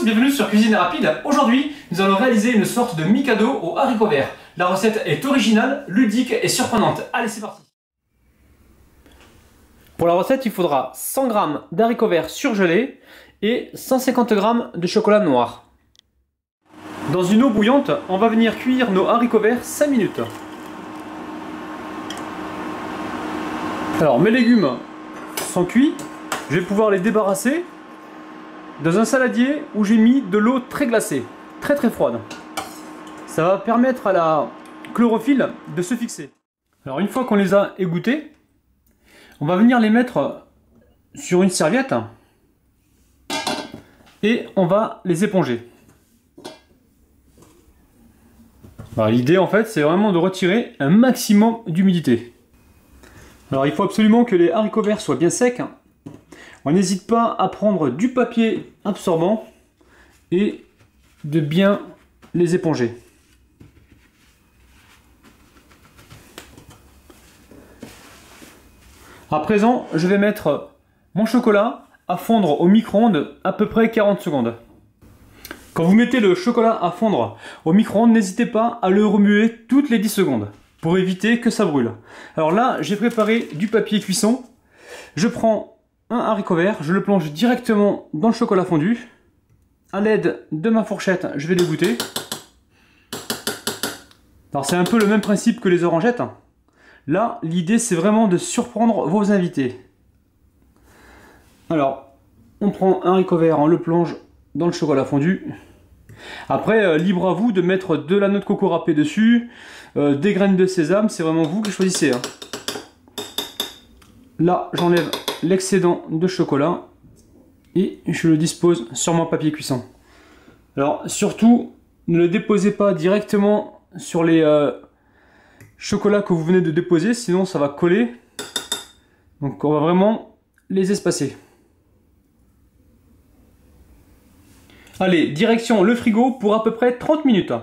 tous, bienvenue sur Cuisine Rapide. Aujourd'hui, nous allons réaliser une sorte de mikado aux haricots verts. La recette est originale, ludique et surprenante. Allez, c'est parti. Pour la recette, il faudra 100 g d'haricots verts surgelés et 150 g de chocolat noir. Dans une eau bouillante, on va venir cuire nos haricots verts 5 minutes. Alors, mes légumes sont cuits. Je vais pouvoir les débarrasser dans un saladier où j'ai mis de l'eau très glacée, très froide. Ça va permettre à la chlorophylle de se fixer. Alors une fois qu'on les a égouttés, on va venir les mettre sur une serviette et on va les éponger. L'idée en fait c'est vraiment de retirer un maximum d'humidité. Alors il faut absolument que les haricots verts soient bien secs. On n'hésite pas à prendre du papier absorbant et de bien les éponger. À présent, je vais mettre mon chocolat à fondre au micro-ondes à peu près 40 secondes. Quand vous mettez le chocolat à fondre au micro-ondes, n'hésitez pas à le remuer toutes les 10 secondes pour éviter que ça brûle. Alors là, j'ai préparé du papier cuisson. Je prends un haricot vert, je le plonge directement dans le chocolat fondu. À l'aide de ma fourchette, je vais l'égoutter. Alors c'est un peu le même principe que les orangettes. Là, l'idée c'est vraiment de surprendre vos invités. Alors, on prend un haricot vert, on le plonge dans le chocolat fondu. Après, libre à vous de mettre de la noix de coco râpée dessus, des graines de sésame, c'est vraiment vous qui choisissez. Là, j'enlève l'excédent de chocolat et je le dispose sur mon papier cuisson. Alors surtout, ne le déposez pas directement sur les chocolats que vous venez de déposer, sinon ça va coller. Donc on va vraiment les espacer. Allez, direction le frigo pour à peu près 30 minutes.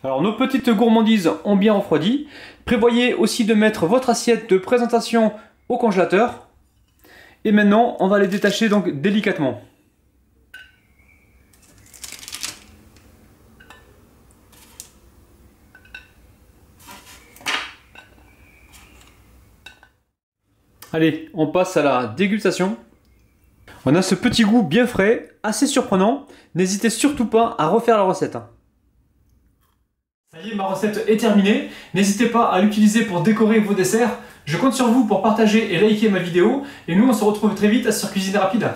Alors nos petites gourmandises ont bien refroidi. Prévoyez aussi de mettre votre assiette de présentation au congélateur. Et maintenant, on va les détacher donc délicatement. Allez, on passe à la dégustation. On a ce petit goût bien frais, assez surprenant. N'hésitez surtout pas à refaire la recette. Ça y est, ma recette est terminée. N'hésitez pas à l'utiliser pour décorer vos desserts. Je compte sur vous pour partager et liker ma vidéo. Et nous, on se retrouve très vite sur Cuisine Rapide.